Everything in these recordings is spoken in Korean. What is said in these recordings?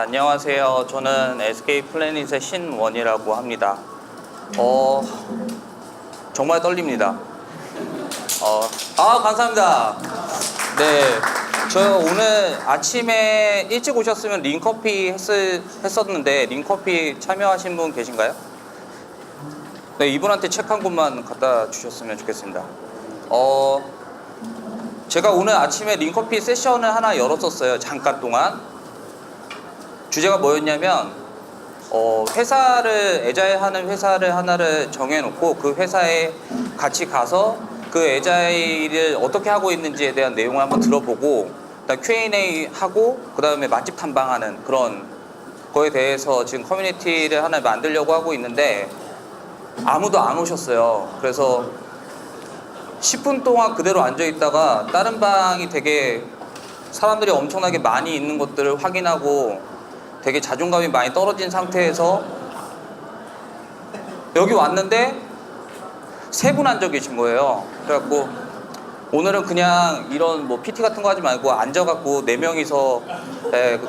안녕하세요. 저는 SK 플래닛의 신원이라고 합니다. 정말 떨립니다. 감사합니다. 네, 저 오늘 아침에 일찍 오셨으면 링커피 했었는데 링커피 참여하신 분 계신가요? 네, 이분한테 책 한 권만 갖다 주셨으면 좋겠습니다. 제가 오늘 아침에 링커피 세션을 하나 열었었어요. 잠깐 동안. 주제가 뭐였냐면 회사를 에자일 하는 회사를 하나를 정해놓고 그 회사에 같이 가서 그 에자일을 어떻게 하고 있는지에 대한 내용을 한번 들어보고 그다음 Q&A 하고 그 다음에 맛집 탐방하는 그런 거에 대해서 지금 커뮤니티를 하나 만들려고 하고 있는데 아무도 안 오셨어요. 그래서 10분 동안 그대로 앉아 있다가 다른 방이 되게 사람들이 엄청나게 많이 있는 것들을 확인하고 되게 자존감이 많이 떨어진 상태에서 여기 왔는데 세 분 앉아 계신 거예요. 그래갖고 오늘은 그냥 이런 뭐 PT 같은 거 하지 말고 앉아갖고 4명이서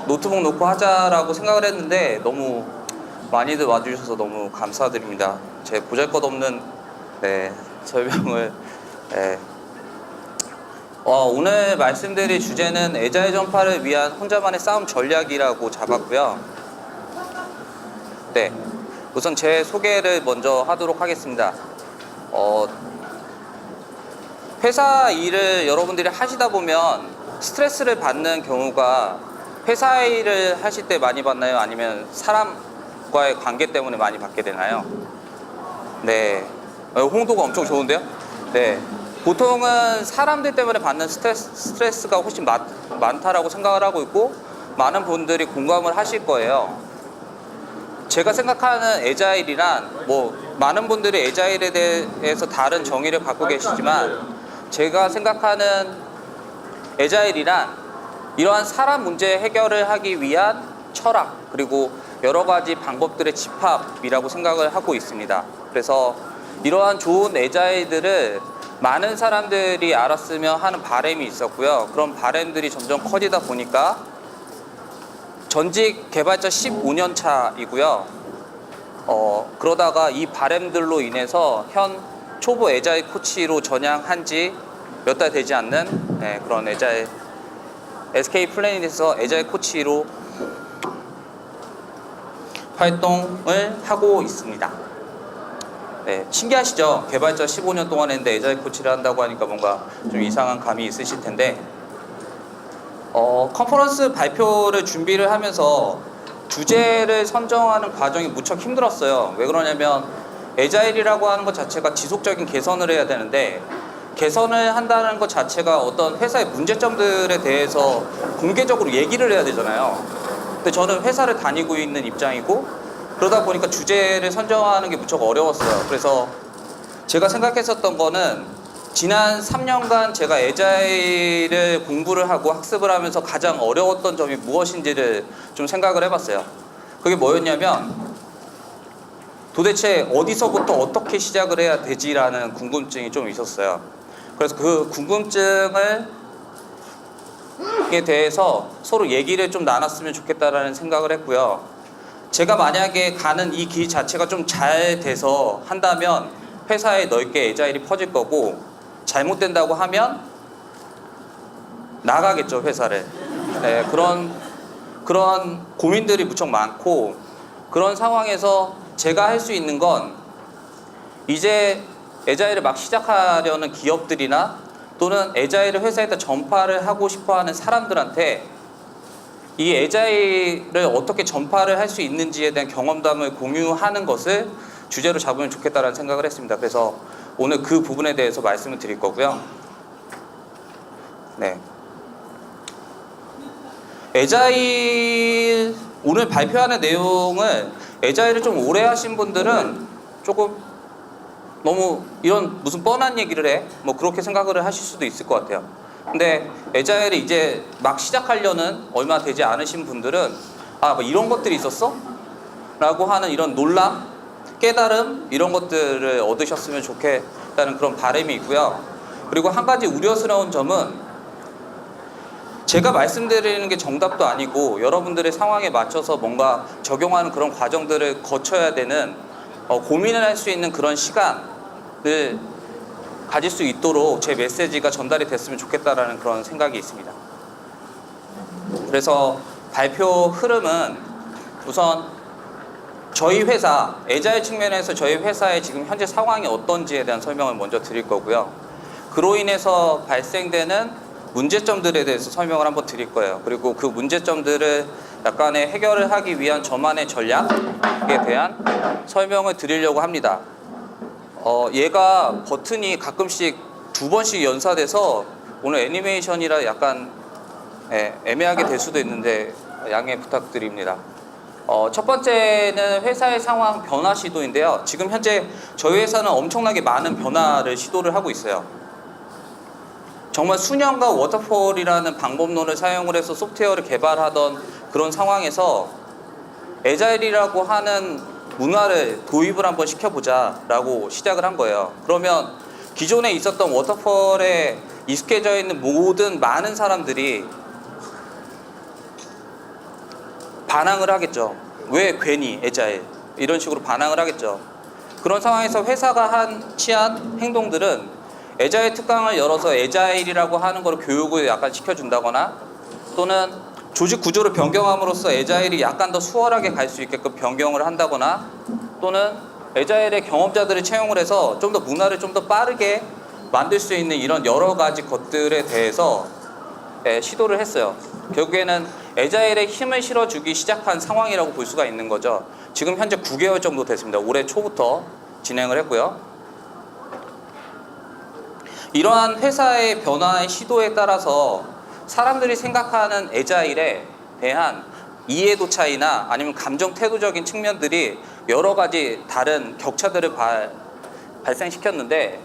노트북 놓고 하자라고 생각을 했는데 너무 많이들 와주셔서 너무 감사드립니다. 제 보잘것없는 설명을 오늘 말씀드릴 주제는 에자일 전파를 위한 혼자만의 싸움 전략이라고 잡았고요. 네, 우선 제 소개를 먼저 하도록 하겠습니다. 회사 일을 여러분들이 하시다 보면 스트레스를 받는 경우가 회사 일을 하실 때 많이 받나요? 아니면 사람과의 관계 때문에 많이 받게 되나요? 네, 홍도가 엄청 좋은데요? 네. 보통은 사람들 때문에 받는 스트레스가 훨씬 많다라고 생각을 하고 있고 많은 분들이 공감을 하실 거예요. 제가 생각하는 에자일이란 많은 분들이 에자일에 대해서 다른 정의를 갖고 계시지만 제가 생각하는 에자일이란 이러한 사람 문제 해결을 하기 위한 철학 그리고 여러 가지 방법들의 집합이라고 생각을 하고 있습니다. 그래서 이러한 좋은 에자일들을 많은 사람들이 알았으면 하는 바람이 있었고요. 그런 바람들이 점점 커지다 보니까 전직 개발자 15년 차이고요. 그러다가 이 바람들로 인해서 현 초보 에자일 코치로 전향한 지 몇 달 되지 않는 그런 에자일 SK 플래닛에서 에자일 코치로 활동을 하고 있습니다. 네, 신기하시죠? 개발자 15년 동안 했는데 에자일 코치를 한다고 하니까 뭔가 좀 이상한 감이 있으실 텐데 컨퍼런스 발표를 준비를 하면서 주제를 선정하는 과정이 무척 힘들었어요. 왜 그러냐면 에자일이라고 하는 것 자체가 지속적인 개선을 해야 되는데 개선을 한다는 것 자체가 어떤 회사의 문제점들에 대해서 공개적으로 얘기를 해야 되잖아요. 근데 저는 회사를 다니고 있는 입장이고 그러다 보니까 주제를 선정하는 게 무척 어려웠어요. 그래서 제가 생각했었던 거는 지난 3년간 제가 에자일을 공부를 하고 학습을 하면서 가장 어려웠던 점이 무엇인지를 좀 생각을 해봤어요. 그게 뭐였냐면 도대체 어디서부터 어떻게 시작을 해야 되지라는 궁금증이 좀 있었어요. 그래서 그 궁금증에 대해서 서로 얘기를 좀 나눴으면 좋겠다라는 생각을 했고요. 제가 만약에 가는 이 길 자체가 좀 잘 돼서 한다면 회사에 넓게 에자일이 퍼질 거고 잘못된다고 하면 나가겠죠, 회사를. 네, 그런 고민들이 무척 많고 그런 상황에서 제가 할 수 있는 건 이제 에자일을 막 시작하려는 기업들이나 또는 에자일을 회사에다 전파를 하고 싶어하는 사람들한테 이 에자일을 어떻게 전파를 할 수 있는지에 대한 경험담을 공유하는 것을 주제로 잡으면 좋겠다라는 생각을 했습니다. 그래서 오늘 그 부분에 대해서 말씀을 드릴 거고요. 네. 에자일 오늘 발표하는 내용을 에자일을 좀 오래 하신 분들은 조금 너무 이런 무슨 뻔한 얘기를 해? 그렇게 생각을 하실 수도 있을 것 같아요. 근데 에자일을 이제 막 시작하려는 얼마 되지 않으신 분들은 이런 것들이 있었어? 라고 하는 이런 놀람, 깨달음 이런 것들을 얻으셨으면 좋겠다는 그런 바람이 있고요. 그리고 한 가지 우려스러운 점은 제가 말씀드리는 게 정답도 아니고 여러분들의 상황에 맞춰서 뭔가 적용하는 그런 과정들을 거쳐야 되는 고민을 할 수 있는 그런 시간을 가질 수 있도록 제 메시지가 전달이 됐으면 좋겠다라는 그런 생각이 있습니다. 그래서 발표 흐름은 우선 저희 회사, 애자일 측면에서 저희 회사의 지금 현재 상황이 어떤지에 대한 설명을 먼저 드릴 거고요. 그로 인해서 발생되는 문제점들에 대해서 설명을 한번 드릴 거예요. 그리고 그 문제점들을 약간의 해결을 하기 위한 저만의 전략에 대한 설명을 드리려고 합니다. 얘가 버튼이 가끔씩 2번씩 연사돼서 오늘 애니메이션이라 약간 애매하게 될 수도 있는데 양해 부탁드립니다. 첫 번째는 회사의 상황 변화 시도인데요. 지금 현재 저희 회사는 엄청나게 많은 변화를 시도를 하고 있어요. 정말 수년간 워터폴이라는 방법론을 사용을 해서 소프트웨어를 개발하던 그런 상황에서 애자일이라고 하는 문화를 도입을 한번 시켜보자 라고 시작을 한 거예요. 그러면 기존에 있었던 워터폴에 익숙해져 있는 모든 많은 사람들이 반항을 하겠죠. 왜 괜히 애자일 이런 식으로 반항을 하겠죠. 그런 상황에서 회사가 취한 행동들은 애자일 특강을 열어서 애자일이라고 하는 걸 교육을 약간 시켜준다거나 또는 조직 구조를 변경함으로써 애자일이 약간 더 수월하게 갈 수 있게끔 변경을 한다거나 또는 애자일의 경험자들을 채용을 해서 좀 더 문화를 좀 더 빠르게 만들 수 있는 이런 여러 가지 것들에 대해서 시도를 했어요. 결국에는 애자일에 힘을 실어주기 시작한 상황이라고 볼 수가 있는 거죠. 지금 현재 9개월 정도 됐습니다. 올해 초부터 진행을 했고요. 이러한 회사의 변화의 시도에 따라서 사람들이 생각하는 애자일에 대한 이해도 차이나 아니면 감정 태도적인 측면들이 여러 가지 다른 격차들을 발생시켰는데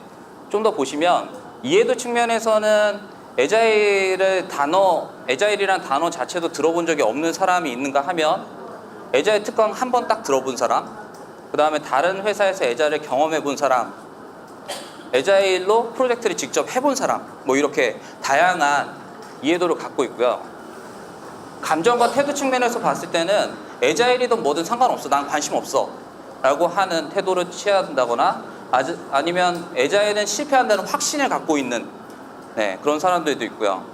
좀 더 보시면 이해도 측면에서는 애자일이란 단어 자체도 들어본 적이 없는 사람이 있는가 하면 애자일 특강 한 번 딱 들어본 사람, 그 다음에 다른 회사에서 애자일을 경험해 본 사람, 애자일로 프로젝트를 직접 해본 사람, 뭐 이렇게 다양한 이해도를 갖고 있고요. 감정과 태도 측면에서 봤을 때는 애자일이든 뭐든 상관없어, 난 관심 없어 라고 하는 태도를 취한다거나 아니면 애자일은 실패한다는 확신을 갖고 있는 그런 사람들도 있고요.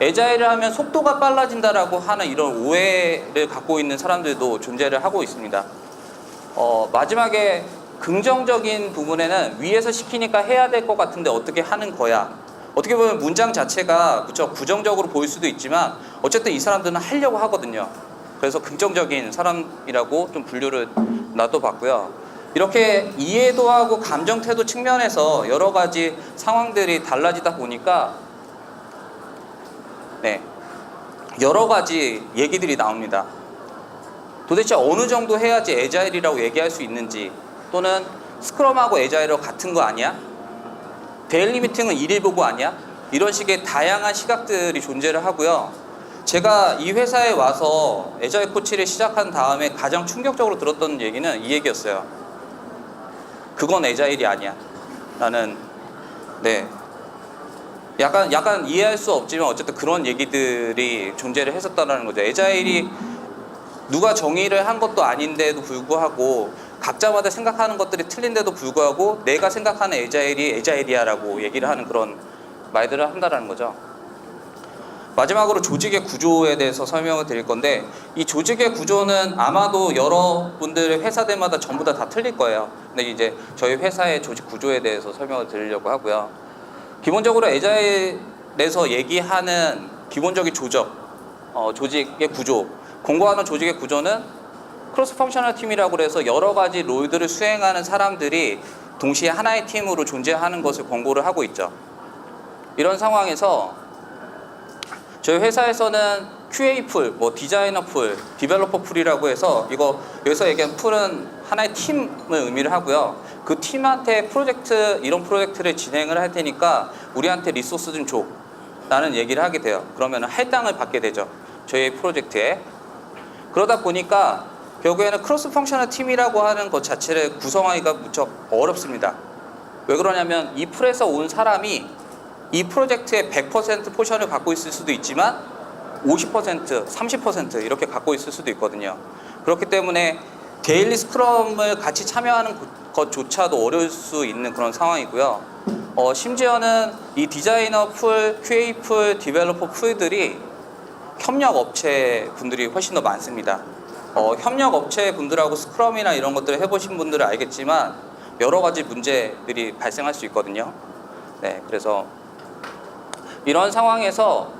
애자일을 하면 속도가 빨라진다라고 하는 이런 오해를 갖고 있는 사람들도 존재를 하고 있습니다. 마지막에 긍정적인 부분에는 위에서 시키니까 해야 될 것 같은데 어떻게 하는 거야. 어떻게 보면 문장 자체가 그쵸, 부정적으로 보일 수도 있지만 어쨌든 이 사람들은 하려고 하거든요. 그래서 긍정적인 사람이라고 좀 분류를 놔둬봤고요. 이렇게 이해도하고 감정 태도 측면에서 여러 가지 상황들이 달라지다 보니까 여러 가지 얘기들이 나옵니다. 도대체 어느 정도 해야지 애자일이라고 얘기할 수 있는지, 또는 스크럼하고 애자일하고 같은 거 아니야? 데일리 미팅은 일일 보고 아니야? 이런 식의 다양한 시각들이 존재를 하고요. 제가 이 회사에 와서 애자일 코치를 시작한 다음에 가장 충격적으로 들었던 얘기는 이 얘기였어요. 그건 애자일이 아니야 라는, 약간 이해할 수 없지만 어쨌든 그런 얘기들이 존재를 했었다는 거죠. 애자일이 누가 정의를 한 것도 아닌데도 불구하고 각자마다 생각하는 것들이 틀린데도 불구하고 내가 생각하는 애자일이 애자일이야 라고 얘기를 하는 그런 말들을 한다는 거죠. 마지막으로 조직의 구조에 대해서 설명을 드릴 건데, 이 조직의 구조는 아마도 여러분들의 회사들마다 전부 다 틀릴 거예요. 근데 이제 저희 회사의 조직 구조에 대해서 설명을 드리려고 하고요. 기본적으로 애자일에서 얘기하는 기본적인 조직의 구조, 공고하는 조직의 구조는 크로스 펑셔널 팀이라고 해서 여러 가지 롤들을 수행하는 사람들이 동시에 하나의 팀으로 존재하는 것을 권고를 하고 있죠. 이런 상황에서 저희 회사에서는 QA 풀, 디자이너 풀, 디벨로퍼 풀이라고 해서 여기서 얘기한 풀은 하나의 팀을 의미를 하고요. 그 팀한테 이런 프로젝트를 진행을 할 테니까 우리한테 리소스 좀 줘 라는 얘기를 하게 돼요. 그러면 할당을 받게 되죠. 저희 프로젝트에. 그러다 보니까 결국에는 크로스 펑셔널 팀이라고 하는 것 자체를 구성하기가 무척 어렵습니다. 왜 그러냐면 이 풀에서 온 사람이 이 프로젝트의 100% 포션을 갖고 있을 수도 있지만 50%, 30% 이렇게 갖고 있을 수도 있거든요. 그렇기 때문에 데일리 스크럼을 같이 참여하는 것조차도 어려울 수 있는 그런 상황이고요. 심지어는 이 디자이너 풀, QA 풀, 디벨로퍼 풀들이 협력 업체 분들이 훨씬 더 많습니다. 협력 업체 분들하고 스크럼이나 이런 것들을 해보신 분들은 알겠지만 여러 가지 문제들이 발생할 수 있거든요. 네, 그래서 이런 상황에서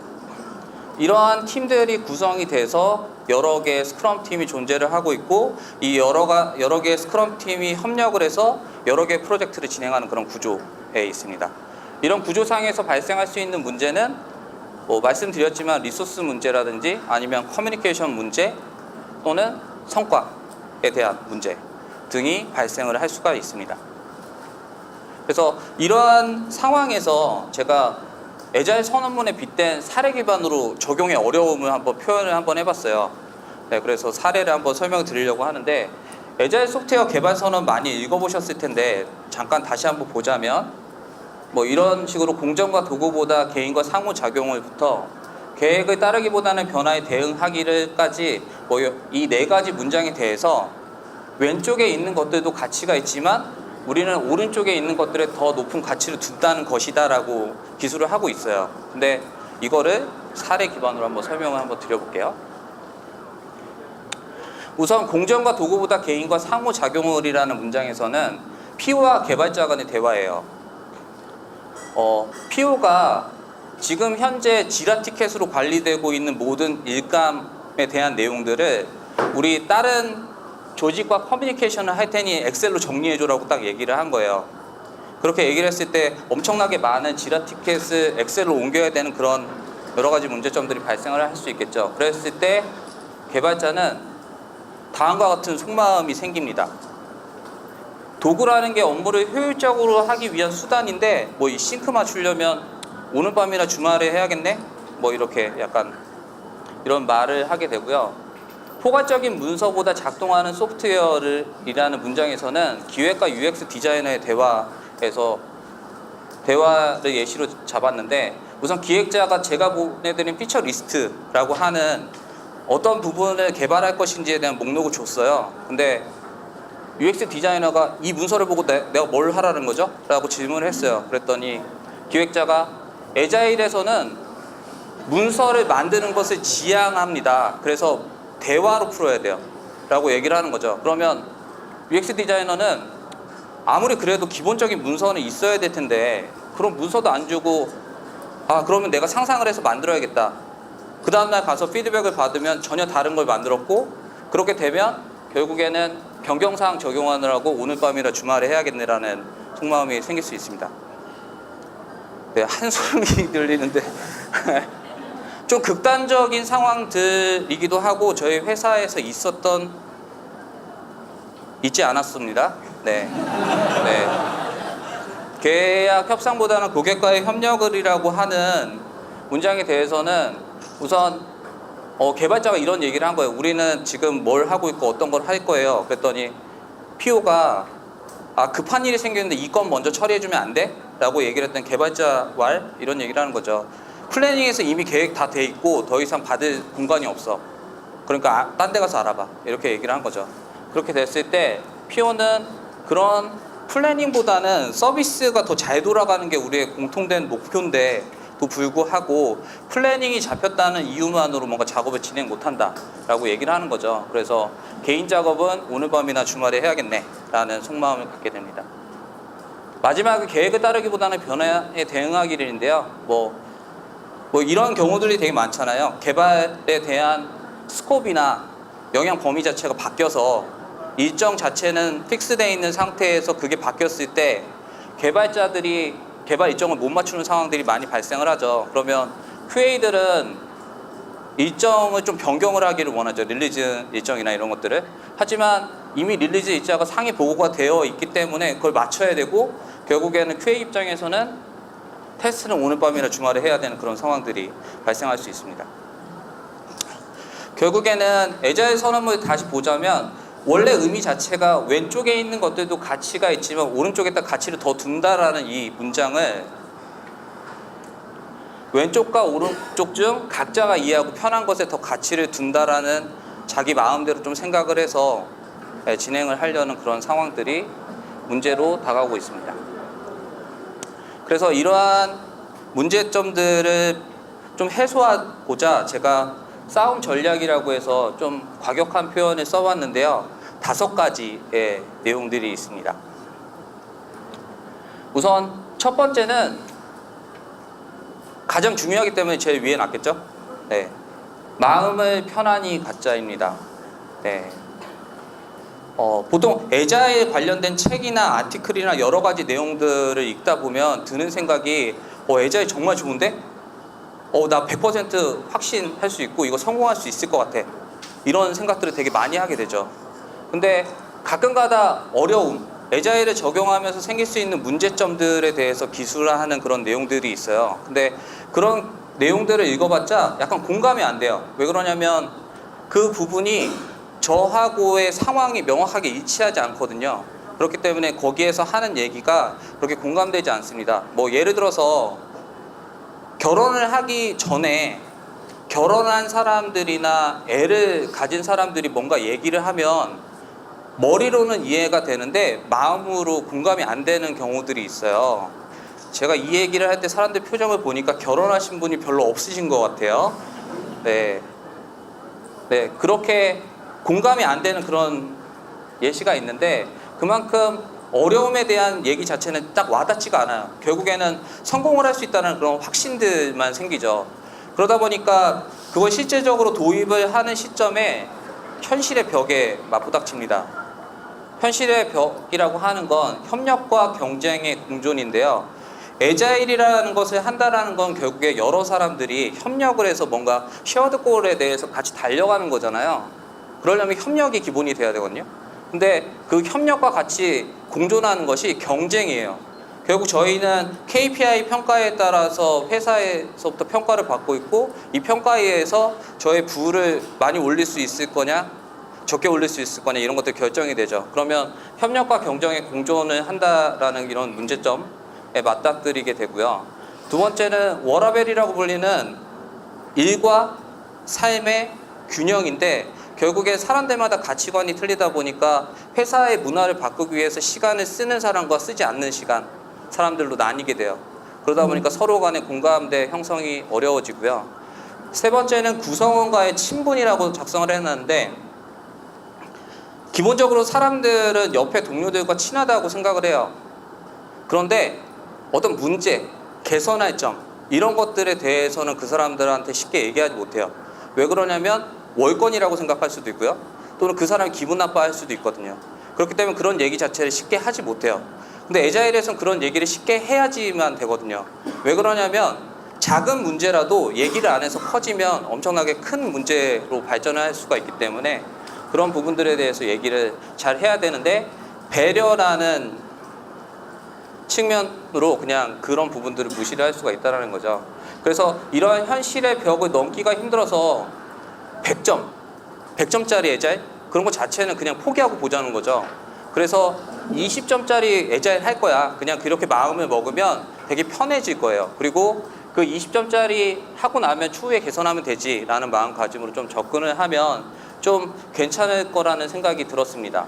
이러한 팀들이 구성이 돼서 여러 개의 스크럼 팀이 존재를 하고 있고 이 여러 개의 스크럼 팀이 협력을 해서 여러 개의 프로젝트를 진행하는 그런 구조에 있습니다. 이런 구조상에서 발생할 수 있는 문제는 말씀드렸지만 리소스 문제라든지 아니면 커뮤니케이션 문제 또는 성과에 대한 문제 등이 발생을 할 수가 있습니다. 그래서 이러한 상황에서 제가 애자일 선언문에 빗댄 사례 기반으로 적용의 어려움을 한번 표현을 한번 해봤어요. 네, 그래서 사례를 한번 설명드리려고 하는데 애자일 소프트웨어 개발 선언 많이 읽어보셨을 텐데 잠깐 다시 한번 보자면 이런 식으로 공정과 도구보다 개인과 상호작용을부터 계획을 따르기보다는 변화에 대응하기를까지 이 네 가지 문장에 대해서 왼쪽에 있는 것들도 가치가 있지만 우리는 오른쪽에 있는 것들에 더 높은 가치를 둔다는 것이다 라고 기술을 하고 있어요. 근데 이거를 사례 기반으로 한번 설명을 한번 드려볼게요. 우선 공정과 도구보다 개인과 상호작용을이라는 문장에서는 PO와 개발자 간의 대화예요. PO가 지금 현재 지라 티켓으로 관리되고 있는 모든 일감에 대한 내용들을 우리 다른 조직과 커뮤니케이션을 할 테니 엑셀로 정리해줘라고 딱 얘기를 한 거예요. 그렇게 얘기를 했을 때 엄청나게 많은 지라 티켓을 엑셀로 옮겨야 되는 그런 여러 가지 문제점들이 발생을 할 수 있겠죠. 그랬을 때 개발자는 다음과 같은 속마음이 생깁니다. 도구라는 게 업무를 효율적으로 하기 위한 수단인데 이 싱크 맞추려면 오늘 밤이나 주말에 해야겠네? 이렇게 약간 이런 말을 하게 되고요. 포괄적인 문서보다 작동하는 소프트웨어를이라는 문장에서는 기획과 UX 디자이너의 대화를 예시로 잡았는데 우선 기획자가 제가 보내드린 피처 리스트라고 하는 어떤 부분을 개발할 것인지에 대한 목록을 줬어요. 근데 UX 디자이너가 이 문서를 보고 내가 뭘 하라는 거죠? 라고 질문을 했어요. 그랬더니 기획자가 애자일에서는 문서를 만드는 것을 지향합니다. 그래서 대화로 풀어야 돼요 라고 얘기를 하는 거죠. 그러면 UX 디자이너는 아무리 그래도 기본적인 문서는 있어야 될 텐데 그런 문서도 안 주고 그러면 내가 상상을 해서 만들어야겠다. 그 다음날 가서 피드백을 받으면 전혀 다른 걸 만들었고 그렇게 되면 결국에는 변경사항 적용하느라고 오늘 밤이나 주말에 해야겠네라는 속마음이 생길 수 있습니다. 네, 한숨이 들리는데 좀 극단적인 상황들이기도 하고 저희 회사에서 있지 않았습니다. 네. 계약 협상보다는 고객과의 협력을이라고 하는 문장에 대해서는 우선 개발자가 이런 얘기를 한 거예요. 우리는 지금 뭘 하고 있고 어떤 걸 할 거예요. 그랬더니 PO가 급한 일이 생겼는데 이 건 먼저 처리해주면 안 돼? 라고 얘기를 했던 개발자 이런 얘기를 하는 거죠. 플래닝에서 이미 계획 다 돼 있고 더 이상 받을 공간이 없어. 그러니까 딴 데 가서 알아봐. 이렇게 얘기를 한 거죠. 그렇게 됐을 때 PO는 그런 플래닝보다는 서비스가 더 잘 돌아가는 게 우리의 공통된 목표인데 도 불구하고 플래닝이 잡혔다는 이유만으로 뭔가 작업을 진행 못한다 라고 얘기를 하는 거죠. 그래서 개인 작업은 오늘 밤이나 주말에 해야겠네 라는 속마음을 갖게 됩니다. 마지막은 계획을 따르기보다는 변화에 대응하기인데요. 이런 경우들이 되게 많잖아요. 개발에 대한 스코프나 영향 범위 자체가 바뀌어서 일정 자체는 픽스되어 있는 상태에서 그게 바뀌었을 때 개발자들이 개발 일정을 못 맞추는 상황들이 많이 발생을 하죠. 그러면 QA들은 일정을 좀 변경을 하기를 원하죠. 릴리즈 일정이나 이런 것들을. 하지만 이미 릴리즈 일자가 상위 보고가 되어 있기 때문에 그걸 맞춰야 되고 결국에는 QA 입장에서는 테스트는 오늘 밤이나 주말에 해야 되는 그런 상황들이 발생할 수 있습니다. 결국에는 애자일 선언문을 다시 보자면 원래 의미 자체가 왼쪽에 있는 것들도 가치가 있지만 오른쪽에다 가치를 더 둔다라는 이 문장을 왼쪽과 오른쪽 중 각자가 이해하고 편한 것에 더 가치를 둔다라는 자기 마음대로 좀 생각을 해서 진행을 하려는 그런 상황들이 문제로 다가오고 있습니다. 그래서 이러한 문제점들을 좀 해소하고자 제가 싸움 전략이라고 해서 좀 과격한 표현을 써봤는데요. 5가지의 내용들이 있습니다. 우선 첫 번째는 가장 중요하기 때문에 제일 위에 놨겠죠? 네. 마음을 편안히 갖자입니다. 네. 보통 애자일 관련된 책이나 아티클이나 여러 가지 내용들을 읽다 보면 드는 생각이 애자일 정말 좋은데? 나 100% 확신할 수 있고 이거 성공할 수 있을 것 같아. 이런 생각들을 되게 많이 하게 되죠. 근데 가끔가다 어려움, 애자일을 적용하면서 생길 수 있는 문제점들에 대해서 기술화하는 그런 내용들이 있어요. 근데 그런 내용들을 읽어봤자 약간 공감이 안 돼요. 왜 그러냐면 그 부분이 저하고의 상황이 명확하게 일치하지 않거든요. 그렇기 때문에 거기에서 하는 얘기가 그렇게 공감되지 않습니다. 뭐 예를 들어서 결혼을 하기 전에 결혼한 사람들이나 애를 가진 사람들이 뭔가 얘기를 하면 머리로는 이해가 되는데 마음으로 공감이 안 되는 경우들이 있어요. 제가 이 얘기를 할 때 사람들 표정을 보니까 결혼하신 분이 별로 없으신 것 같아요. 네, 그렇게 공감이 안 되는 그런 예시가 있는데 그만큼 어려움에 대한 얘기 자체는 딱 와닿지가 않아요. 결국에는 성공을 할 수 있다는 그런 확신들만 생기죠. 그러다 보니까 그걸 실제적으로 도입을 하는 시점에 현실의 벽에 맞부닥칩니다. 현실의 벽이라고 하는 건 협력과 경쟁의 공존인데요. 애자일이라는 것을 한다라는 건 결국에 여러 사람들이 협력을 해서 뭔가 쉐어드 골에 대해서 같이 달려가는 거잖아요. 그러려면 협력이 기본이 돼야 되거든요. 근데 그 협력과 같이 공존하는 것이 경쟁이에요. 결국 저희는 KPI 평가에 따라서 회사에서부터 평가를 받고 있고 이 평가에 의해서 저의 부를 많이 올릴 수 있을 거냐 적게 올릴 수 있을 거냐 이런 것들 결정이 되죠. 그러면 협력과 경쟁의 공존을 한다라는 이런 문제점에 맞닥뜨리게 되고요. 두 번째는 워라밸이라고 불리는 일과 삶의 균형인데 결국에 사람들마다 가치관이 틀리다 보니까 회사의 문화를 바꾸기 위해서 시간을 쓰는 사람과 쓰지 않는 시간 사람들로 나뉘게 돼요. 그러다 보니까 서로 간의 공감대 형성이 어려워지고요. 세 번째는 구성원과의 친분이라고 작성을 해놨는데 기본적으로 사람들은 옆에 동료들과 친하다고 생각을 해요. 그런데 어떤 문제, 개선할 점 이런 것들에 대해서는 그 사람들한테 쉽게 얘기하지 못해요. 왜 그러냐면 월권이라고 생각할 수도 있고요. 또는 그 사람이 기분 나빠할 수도 있거든요. 그렇기 때문에 그런 얘기 자체를 쉽게 하지 못해요. 근데 애자일에서는 그런 얘기를 쉽게 해야지만 되거든요. 왜 그러냐면 작은 문제라도 얘기를 안 해서 커지면 엄청나게 큰 문제로 발전할 수가 있기 때문에 그런 부분들에 대해서 얘기를 잘 해야 되는데 배려라는 측면으로 그냥 그런 부분들을 무시를 할 수가 있다는 거죠. 그래서 이러한 현실의 벽을 넘기가 힘들어서 100점짜리 애자일 그런 것 자체는 그냥 포기하고 보자는 거죠. 그래서 20점짜리 애자일 할 거야. 그냥 그렇게 마음을 먹으면 되게 편해질 거예요. 그리고 그 20점짜리 하고 나면 추후에 개선하면 되지라는 마음가짐으로 좀 접근을 하면 좀 괜찮을 거라는 생각이 들었습니다.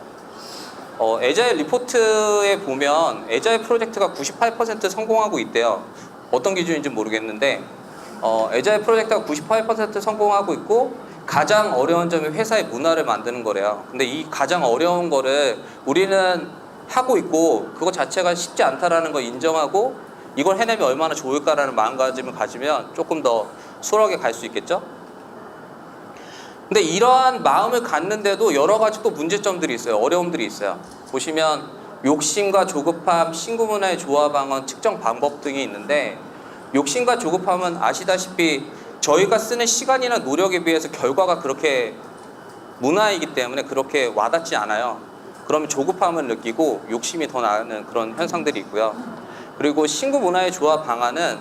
애자일 리포트에 보면 애자일 프로젝트가 98% 성공하고 있대요. 어떤 기준인지 모르겠는데 애자일 프로젝트가 98% 성공하고 있고 가장 어려운 점이 회사의 문화를 만드는 거래요. 근데 이 가장 어려운 거를 우리는 하고 있고 그거 자체가 쉽지 않다라는 걸 인정하고 이걸 해내면 얼마나 좋을까라는 마음가짐을 가지면 조금 더 수월하게 갈 수 있겠죠? 근데 이러한 마음을 갖는데도 여러 가지 또 문제점들이 있어요. 어려움들이 있어요. 보시면 욕심과 조급함, 신구문화의 조화 방언, 측정 방법 등이 있는데 욕심과 조급함은 아시다시피 저희가 쓰는 시간이나 노력에 비해서 결과가 그렇게 문화이기 때문에 그렇게 와닿지 않아요. 그러면 조급함을 느끼고 욕심이 더 나는 그런 현상들이 있고요. 그리고 신구문화의 조화 방안은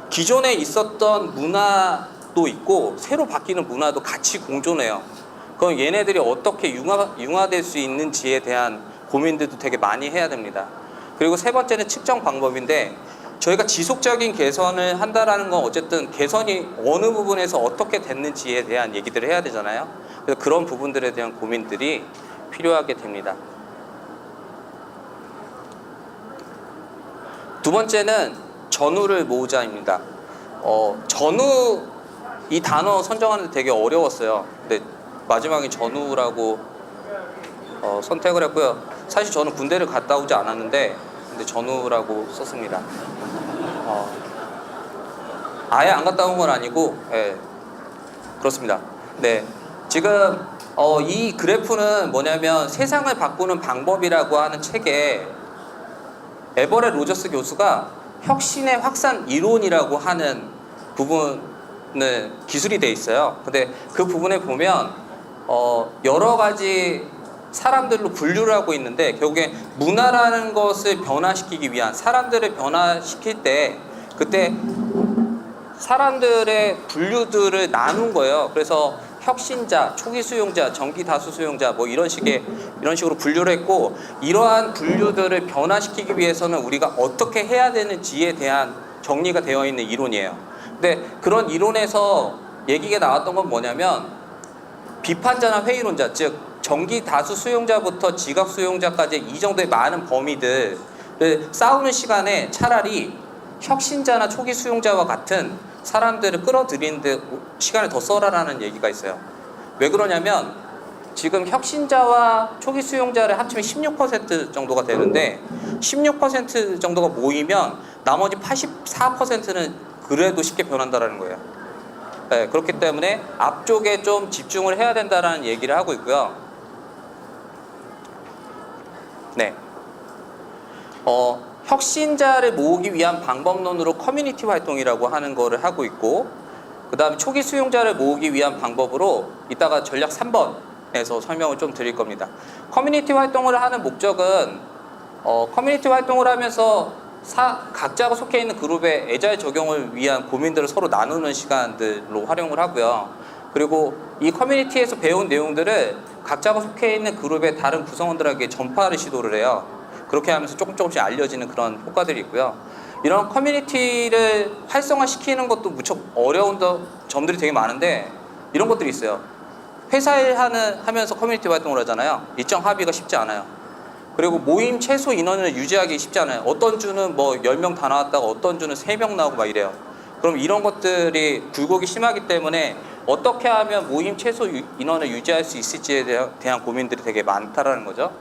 기존에 있었던 문화도 있고 새로 바뀌는 문화도 같이 공존해요. 그럼 얘네들이 어떻게 융화될 수 있는지에 대한 고민들도 되게 많이 해야 됩니다. 그리고 세 번째는 측정 방법인데 저희가 지속적인 개선을 한다라는 건 어쨌든 개선이 어느 부분에서 어떻게 됐는지에 대한 얘기들을 해야 되잖아요. 그래서 그런 부분들에 대한 고민들이 필요하게 됩니다. 두 번째는 전후를 모으자입니다. 전후 이 단어 선정하는데 되게 어려웠어요. 근데 마지막에 전후라고 선택을 했고요. 사실 저는 군대를 갔다 오지 않았는데 근데 전후라고 썼습니다. 아예 안 갔다 온 건 아니고 그렇습니다. 네, 지금 이 그래프는 뭐냐면 세상을 바꾸는 방법이라고 하는 책에 에버렛 로저스 교수가 혁신의 확산 이론이라고 하는 부분은 기술이 돼 있어요. 근데 그 부분에 보면 여러 가지 사람들로 분류를 하고 있는데 결국에 문화라는 것을 변화시키기 위한 사람들을 변화시킬 때 그때 사람들의 분류들을 나눈 거예요. 그래서 혁신자, 초기 수용자, 정기 다수 수용자 뭐 이런 식으로 분류를 했고 이러한 분류들을 변화시키기 위해서는 우리가 어떻게 해야 되는지에 대한 정리가 되어 있는 이론이에요. 근데 그런 이론에서 얘기가 나왔던 건 뭐냐면 비판자나 회의론자, 즉 정기 다수 수용자부터 지각 수용자까지 이 정도의 많은 범위들을 싸우는 시간에 차라리 혁신자나 초기 수용자와 같은 사람들을 끌어들이는데 시간을 더 써라라는 얘기가 있어요. 왜 그러냐면 지금 혁신자와 초기 수용자를 합치면 16% 정도가 되는데 16% 정도가 모이면 나머지 84%는 그래도 쉽게 변한다라는 거예요. 네, 그렇기 때문에 앞쪽에 좀 집중을 해야 된다라는 얘기를 하고 있고요. 네. 혁신자를 모으기 위한 방법론으로 커뮤니티 활동이라고 하는 거를 하고 있고 그 다음에 초기 수용자를 모으기 위한 방법으로 이따가 전략 3번에서 설명을 좀 드릴 겁니다. 커뮤니티 활동을 하는 목적은 커뮤니티 활동을 하면서 각자가 속해 있는 그룹의 애자일 적용을 위한 고민들을 서로 나누는 시간들로 활용을 하고요. 그리고 이 커뮤니티에서 배운 내용들을 각자가 속해 있는 그룹의 다른 구성원들에게 전파를 시도를 해요. 그렇게 하면서 조금씩 알려지는 그런 효과들이 있고요. 이런 커뮤니티를 활성화시키는 것도 무척 어려운 점들이 되게 많은데 이런 것들이 있어요. 회사 일 하면서 커뮤니티 활동을 하잖아요. 일정 합의가 쉽지 않아요. 그리고 모임 최소 인원을 유지하기 쉽지 않아요. 어떤 주는 뭐 10명 다 나왔다가 어떤 주는 3명 나오고 막 이래요. 그럼 이런 것들이 굴곡이 심하기 때문에 어떻게 하면 모임 최소 인원을 유지할 수 있을지에 대한 고민들이 되게 많다라는 거죠.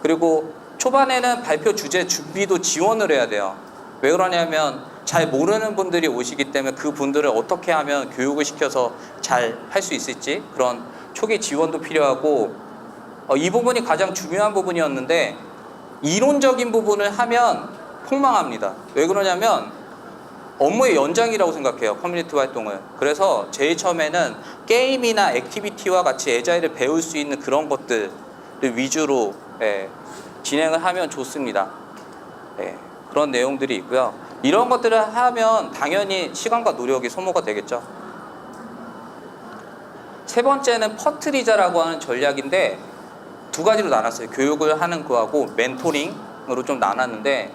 그리고 초반에는 발표 주제 준비도 지원을 해야 돼요. 왜 그러냐면 잘 모르는 분들이 오시기 때문에 그 분들을 어떻게 하면 교육을 시켜서 잘 할 수 있을지 그런 초기 지원도 필요하고 이 부분이 가장 중요한 부분이었는데 이론적인 부분을 하면 폭망합니다. 왜 그러냐면 업무의 연장이라고 생각해요. 커뮤니티 활동을. 그래서 제일 처음에는 게임이나 액티비티와 같이 애자일을 배울 수 있는 그런 것들을 위주로 진행을 하면 좋습니다. 그런 내용들이 있고요. 이런 것들을 하면 당연히 시간과 노력이 소모가 되겠죠. 세 번째는 퍼트리자라고 하는 전략인데 두 가지로 나눴어요. 교육을 하는 거하고 멘토링으로 좀 나눴는데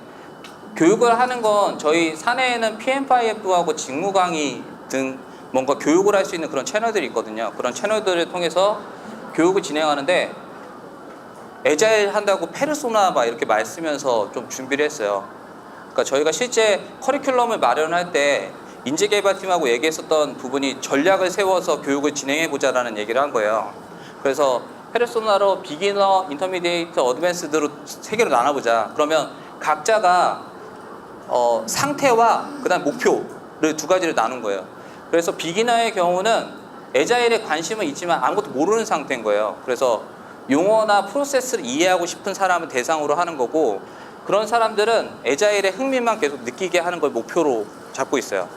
교육을 하는 건 저희 사내에는 PM5하고 직무 강의 등 뭔가 교육을 할 수 있는 그런 채널들이 있거든요. 그런 채널들을 통해서 교육을 진행하는데 애자일 한다고 페르소나 막 이렇게 말 쓰면서 좀 준비를 했어요. 그러니까 저희가 실제 커리큘럼을 마련할 때 인재개발팀하고 얘기했었던 부분이 전략을 세워서 교육을 진행해보자라는 얘기를 한 거예요. 그래서 페르소나로 비기너, 인터미디에이트, 어드밴스드로 세 개로 나눠보자. 그러면 각자가 상태와 그다음 목표를 두 가지를 나눈 거예요. 그래서 비기너의 경우는 애자일에 관심은 있지만 아무것도 모르는 상태인 거예요. 그래서 용어나 프로세스를 이해하고 싶은 사람을 대상으로 하는 거고 그런 사람들은 애자일의 흥미만 계속 느끼게 하는 걸 목표로 잡고 있어요.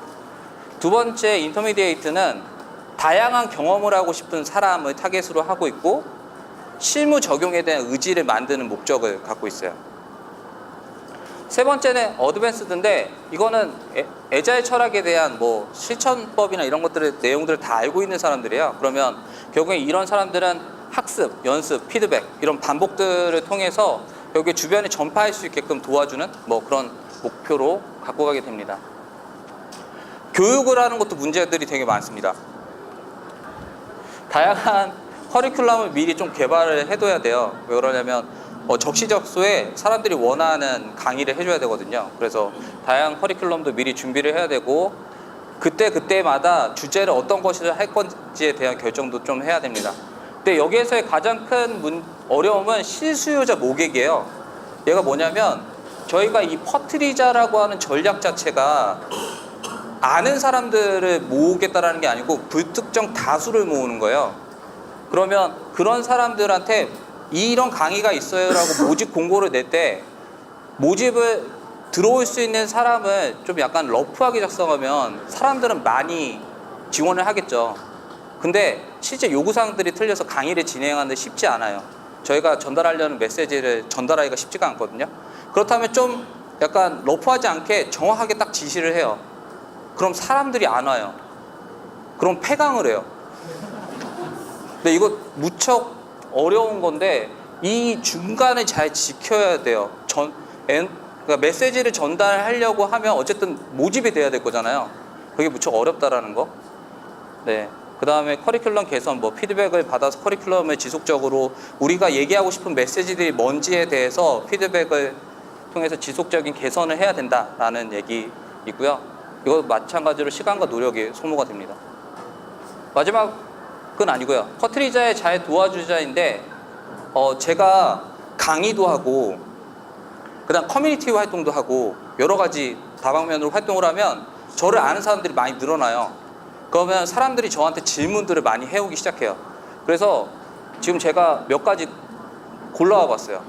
두 번째 인터미디에이트는 다양한 경험을 하고 싶은 사람을 타겟으로 하고 있고 실무 적용에 대한 의지를 만드는 목적을 갖고 있어요. 세 번째는 어드밴스드인데 이거는 애자일 철학에 대한 뭐 실천법이나 이런 것들의 내용들을 다 알고 있는 사람들이에요. 그러면 결국에 이런 사람들은 학습, 연습, 피드백 이런 반복들을 통해서 여기 주변에 전파할 수 있게끔 도와주는 뭐 그런 목표로 갖고 가게 됩니다. 교육을 하는 것도 문제들이 되게 많습니다. 다양한 커리큘럼을 미리 좀 개발을 해둬야 돼요. 왜 그러냐면 적시적소에 사람들이 원하는 강의를 해줘야 되거든요. 그래서 다양한 커리큘럼도 미리 준비를 해야 되고 그때마다 주제를 어떤 것을 할 건지에 대한 결정도 좀 해야 됩니다. 근데 여기에서의 가장 큰 어려움은 실수요자 모객이에요. 얘가 뭐냐면 저희가 이 퍼트리자라고 하는 전략 자체가 아는 사람들을 모으겠다라는 게 아니고 불특정 다수를 모으는 거예요. 그러면 그런 사람들한테 이런 강의가 있어요라고 모집 공고를 낼 때 모집을 들어올 수 있는 사람을 좀 약간 러프하게 작성하면 사람들은 많이 지원을 하겠죠. 근데 실제 요구사항들이 틀려서 강의를 진행하는데 쉽지 않아요. 저희가 전달하려는 메시지를 전달하기가 쉽지가 않거든요. 그렇다면 좀 약간 러프하지 않게 정확하게 딱 지시를 해요. 그럼 사람들이 안 와요. 그럼 폐강을 해요. 근데 이거 무척 어려운 건데 이 중간을 잘 지켜야 돼요. 그러니까 메시지를 전달하려고 하면 어쨌든 모집이 돼야 될 거잖아요. 그게 무척 어렵다라는 거. 네. 그 다음에 커리큘럼 개선, 피드백을 받아서 커리큘럼을 지속적으로 우리가 얘기하고 싶은 메시지들이 뭔지에 대해서 피드백을 통해서 지속적인 개선을 해야 된다라는 얘기이고요. 이거 마찬가지로 시간과 노력이 소모가 됩니다. 마지막은 아니고요. 퍼트리자에 잘 도와주자인데 제가 강의도 하고 그다음 커뮤니티 활동도 하고 여러 가지 다방면으로 활동을 하면 저를 아는 사람들이 많이 늘어나요. 그러면 사람들이 저한테 질문들을 많이 해오기 시작해요. 그래서 지금 제가 몇 가지 골라와 봤어요.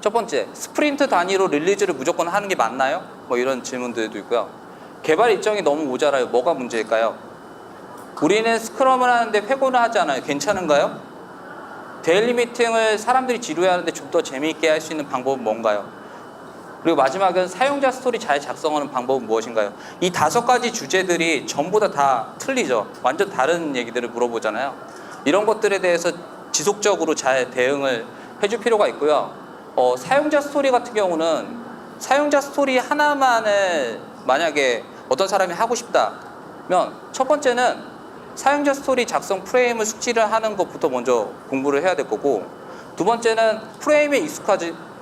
첫 번째, 스프린트 단위로 릴리즈를 무조건 하는 게 맞나요? 이런 질문들도 있고요. 개발 일정이 너무 모자라요. 뭐가 문제일까요? 우리는 스크럼을 하는데 회고를 하지 않아요. 괜찮은가요? 데일리 미팅을 사람들이 지루해하는데 좀 더 재미있게 할 수 있는 방법은 뭔가요? 그리고 마지막은 사용자 스토리 잘 작성하는 방법은 무엇인가요? 이 5가지 주제들이 전부 다 틀리죠. 완전 다른 얘기들을 물어보잖아요. 이런 것들에 대해서 지속적으로 잘 대응을 해줄 필요가 있고요. 사용자 스토리 같은 경우는 사용자 스토리 하나만을 만약에 어떤 사람이 하고 싶다면 첫 번째는 사용자 스토리 작성 프레임을 숙지를 하는 것부터 먼저 공부를 해야 될 거고, 두 번째는 프레임에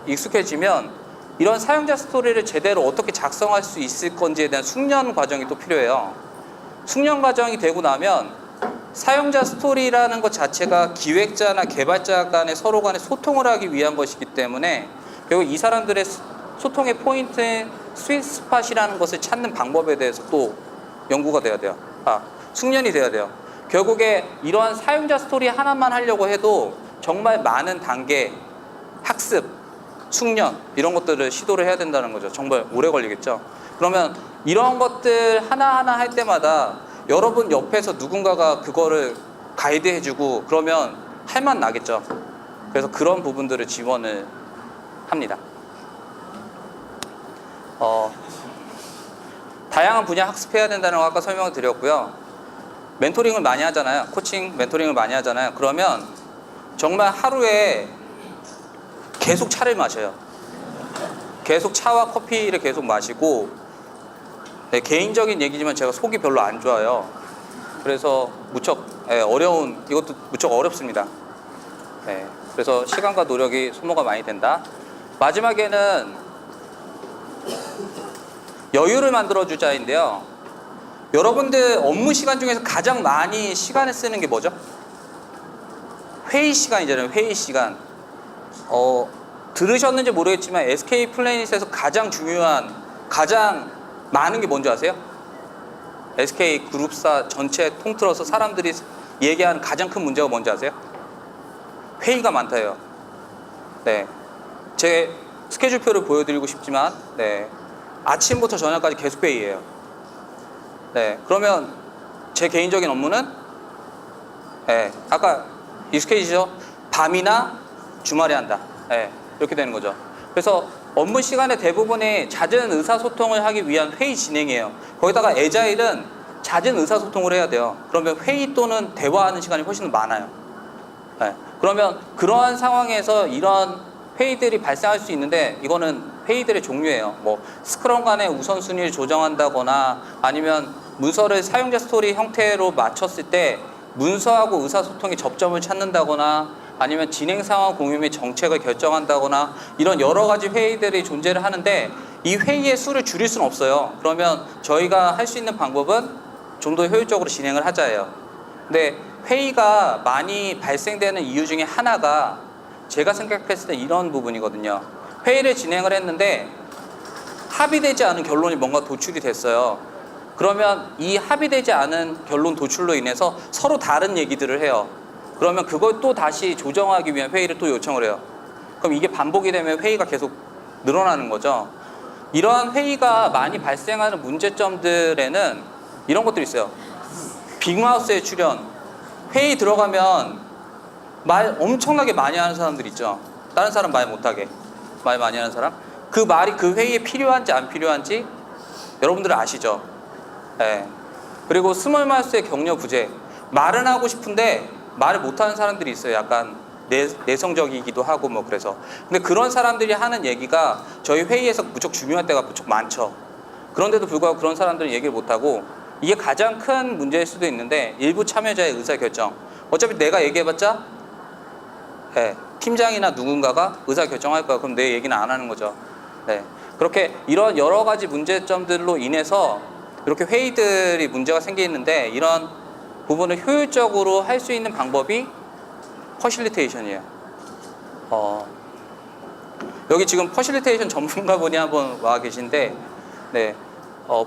익숙해지면 이런 사용자 스토리를 제대로 어떻게 작성할 수 있을 건지에 대한 숙련 과정이 또 필요해요. 숙련 과정이 되고 나면 사용자 스토리라는 것 자체가 기획자나 개발자 간에 서로 간에 소통을 하기 위한 것이기 때문에 결국 이 사람들의 소통의 포인트, 스윗 스팟이라는 것을 찾는 방법에 대해서 또 연구가 돼야 돼요. 숙련이 돼야 돼요. 결국에 이러한 사용자 스토리 하나만 하려고 해도 정말 많은 단계, 학습, 숙련 이런 것들을 시도를 해야 된다는 거죠. 정말 오래 걸리겠죠. 그러면 이런 것들 하나하나 할 때마다 여러분 옆에서 누군가가 그거를 가이드 해주고 그러면 할 맛 나겠죠. 그래서 그런 부분들을 지원을 합니다. 다양한 분야 학습해야 된다는 거 아까 설명을 드렸고요. 멘토링을 많이 하잖아요. 코칭, 멘토링을 많이 하잖아요. 그러면 정말 하루에 계속 차를 마셔요. 계속 차와 커피를 계속 마시고, 네, 개인적인 얘기지만 제가 속이 별로 안 좋아요. 그래서 무척 이것도 무척 어렵습니다. 네, 그래서 시간과 노력이 소모가 많이 된다. 마지막에는 여유를 만들어주자인데요. 여러분들 업무 시간 중에서 가장 많이 시간을 쓰는 게 뭐죠? 회의 시간이잖아요. 회의 시간. 들으셨는지 모르겠지만 SK 플래닛에서 가장 중요한, 가장 많은 게 뭔지 아세요? SK 그룹사 전체 통틀어서 사람들이 얘기하는 가장 큰 문제가 뭔지 아세요? 회의가 많다예요. 네, 제 스케줄표를 보여드리고 싶지만, 네, 아침부터 저녁까지 계속 회의예요. 네, 그러면 제 개인적인 업무는, 네, 아까 익숙해지죠? 밤이나 주말에 한다. 네, 이렇게 되는 거죠. 그래서 업무 시간의 대부분이 잦은 의사소통을 하기 위한 회의 진행이에요. 거기다가 애자일은 잦은 의사소통을 해야 돼요. 그러면 회의 또는 대화하는 시간이 훨씬 많아요. 네, 그러면 그러한 상황에서 이런 회의들이 발생할 수 있는데 이거는 회의들의 종류예요. 뭐 스크럼 간의 우선순위를 조정한다거나 아니면 문서를 사용자 스토리 형태로 맞췄을 때 문서하고 의사소통의 접점을 찾는다거나 아니면 진행 상황 공유 및 정책을 결정한다거나 이런 여러 가지 회의들이 존재를 하는데 이 회의의 수를 줄일 수는 없어요. 그러면 저희가 할 수 있는 방법은 좀 더 효율적으로 진행을 하자예요. 근데 회의가 많이 발생되는 이유 중에 하나가 제가 생각했을 때 이런 부분이거든요. 회의를 진행을 했는데 합의되지 않은 결론이 뭔가 도출이 됐어요. 그러면 이 합의되지 않은 결론 도출로 인해서 서로 다른 얘기들을 해요. 그러면 그걸 또 다시 조정하기 위한 회의를 또 요청을 해요. 그럼 이게 반복이 되면 회의가 계속 늘어나는 거죠. 이러한 회의가 많이 발생하는 문제점들에는 이런 것들이 있어요. 빅마우스의 출현. 회의 들어가면 말 엄청나게 많이 하는 사람들 있죠. 다른 사람 말 못하게. 말 많이 하는 사람. 그 말이 그 회의에 필요한지 안 필요한지 여러분들은 아시죠? 네. 그리고 스몰 마우스의 격려 부재. 말은 하고 싶은데 말을 못하는 사람들이 있어요. 약간 내성적이기도 하고 뭐 그래서. 근데 그런 사람들이 하는 얘기가 저희 회의에서 무척 중요한 때가 무척 많죠. 그런데도 불구하고 그런 사람들은 얘기를 못하고 이게 가장 큰 문제일 수도 있는데 일부 참여자의 의사결정. 어차피 내가 얘기해봤자 네, 팀장이나 누군가가 의사결정할 거야. 그럼 내 얘기는 안 하는 거죠. 네. 그렇게 이런 여러 가지 문제점들로 인해서 이렇게 회의들이 문제가 생기는데 이런 부분을 효율적으로 할 수 있는 방법이 퍼실리테이션이에요. 여기 지금 퍼실리테이션 전문가분이 한번 와 계신데, 네,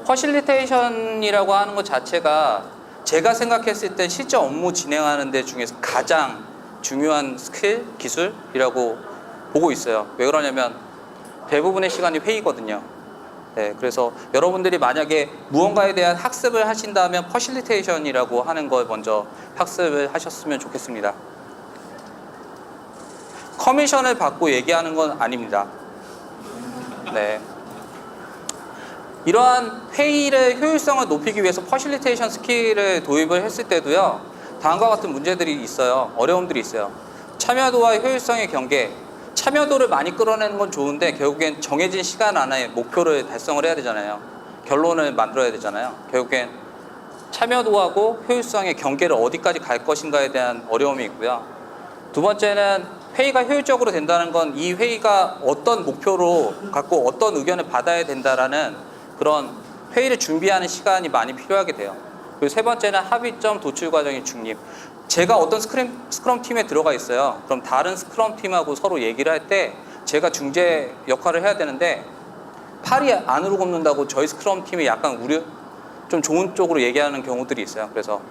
퍼실리테이션이라고 하는 것 자체가 제가 생각했을 때 실제 업무 진행하는 데 중에서 가장 중요한 스킬, 기술이라고 보고 있어요. 왜 그러냐면 대부분의 시간이 회의거든요. 네, 그래서 여러분들이 만약에 무언가에 대한 학습을 하신다면 퍼실리테이션이라고 하는 걸 먼저 학습을 하셨으면 좋겠습니다. 커미션을 받고 얘기하는 건 아닙니다. 네. 이러한 회의의 효율성을 높이기 위해서 퍼실리테이션 스킬을 도입을 했을 때도요, 다음과 같은 문제들이 있어요. 어려움들이 있어요. 참여도와 효율성의 경계. 참여도를 많이 끌어내는 건 좋은데 결국엔 정해진 시간 안에 목표를 달성을 해야 되잖아요. 결론을 만들어야 되잖아요. 결국엔 참여도하고 효율성의 경계를 어디까지 갈 것인가에 대한 어려움이 있고요. 두 번째는 회의가 효율적으로 된다는 건 이 회의가 어떤 목표로 갖고 어떤 의견을 받아야 된다라는 그런 회의를 준비하는 시간이 많이 필요하게 돼요. 그리고 세 번째는 합의점 도출 과정의 중립. 제가 어떤 스크럼 팀에 들어가 있어요. 그럼 다른 스크럼 팀하고 서로 얘기를 할 때 제가 중재 역할을 해야 되는데 팔이 안으로 굽는다고 저희 스크럼 팀이 약간 좀 좋은 쪽으로 얘기하는 경우들이 있어요. 그래서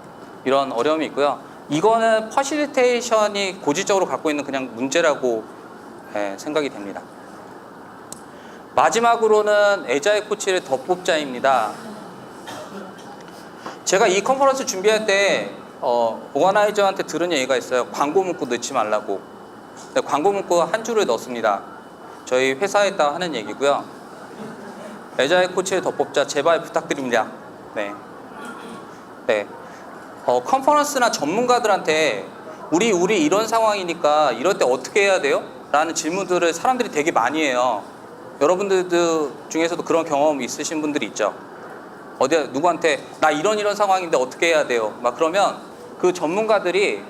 이런 어려움이 있고요. 이거는 퍼실리테이션이 고질적으로 갖고 있는 그냥 문제라고 생각이 됩니다. 마지막으로는 애자일 코치를 더 뽑자입니다. 제가 이 컨퍼런스 준비할 때 오거나이저한테 들은 얘기가 있어요. 광고 문구 넣지 말라고. 광고 문구 한 줄을 넣습니다. 저희 회사에다 하는 얘기고요. 애자일 코치를 더 뽑자 제발 부탁드립니다. 네. 네. 컨퍼런스나 전문가들한테 우리 이런 상황이니까 이럴 때 어떻게 해야 돼요? 라는 질문들을 사람들이 되게 많이 해요. 여러분들 중에서도 그런 경험 있으신 분들이 있죠. 누구한테 나 이런 상황인데 어떻게 해야 돼요? 막 그러면 그 전문가들이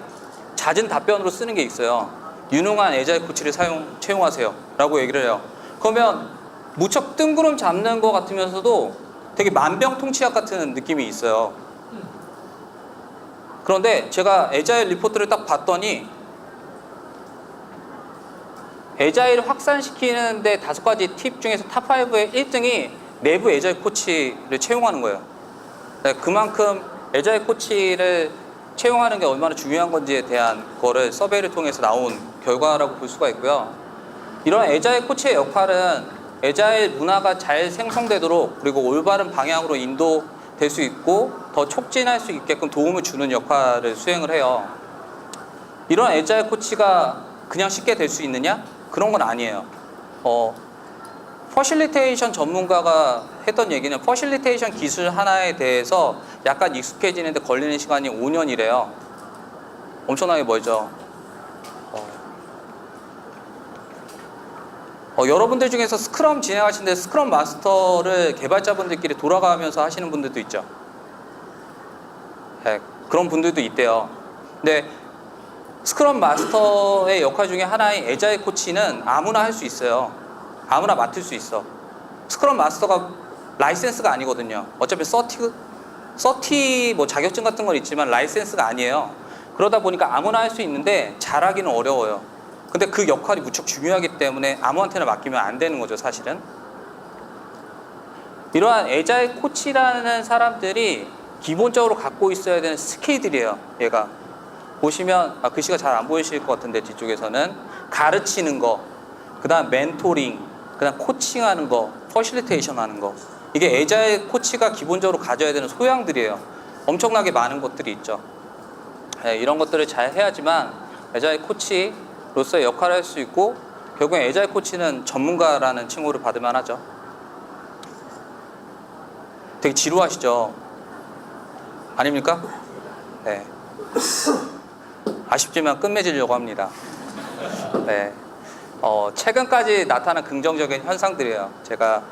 잦은 답변으로 쓰는 게 있어요. 유능한 애자일 코치를 채용하세요 라고 얘기를 해요. 그러면 무척 뜬구름 잡는 것 같으면서도 되게 만병통치약 같은 느낌이 있어요. 그런데 제가 애자일 리포트를 딱 봤더니 애자일을 확산시키는데 5가지 팁 중에서 탑5의 1등이 내부 애자일 코치를 채용하는 거예요. 그만큼 애자일 코치를 채용하는 게 얼마나 중요한 건지에 대한 거를 서베이를 통해서 나온 결과라고 볼 수가 있고요. 이런 애자일 코치의 역할은 애자일 문화가 잘 생성되도록 그리고 올바른 방향으로 인도될 수 있고 더 촉진할 수 있게끔 도움을 주는 역할을 수행을 해요. 이런 애자일 코치가 그냥 쉽게 될 수 있느냐? 그런 건 아니에요. 퍼실리테이션 전문가가 했던 얘기는 퍼실리테이션 기술 하나에 대해서 약간 익숙해지는데 걸리는 시간이 5년이래요. 엄청나게 멀죠. 여러분들 중에서 스크럼 진행하시는데 스크럼 마스터를 개발자분들끼리 돌아가면서 하시는 분들도 있죠. 네, 그런 분들도 있대요. 근데 스크럼 마스터의 역할 중에 하나인 애자일 코치는 아무나 할 수 있어요. 아무나 맡을 수 있어. 스크럼 마스터가 라이센스가 아니거든요. 어차피 서티 뭐 자격증 같은 건 있지만 라이센스가 아니에요. 그러다 보니까 아무나 할 수 있는데 잘하기는 어려워요. 근데 그 역할이 무척 중요하기 때문에 아무한테나 맡기면 안 되는 거죠, 사실은. 이러한 애자일 코치라는 사람들이 기본적으로 갖고 있어야 되는 스킬들이에요. 얘가 보시면 글씨가 잘 안 보이실 것 같은데 뒤쪽에서는 가르치는 거, 그 다음 멘토링, 그 다음 코칭하는 거, 퍼실리테이션 하는 거, 이게 애자일 코치가 기본적으로 가져야 되는 소양들이에요. 엄청나게 많은 것들이 있죠. 네, 이런 것들을 잘 해야지만 애자일 코치로서의 역할을 할 수 있고, 결국엔 애자일 코치는 전문가라는 칭호를 받을 만하죠. 되게 지루하시죠? 아닙니까? 네. 아쉽지만 끝맺으려고 합니다. 네. 최근까지 나타난 긍정적인 현상들이에요. 제가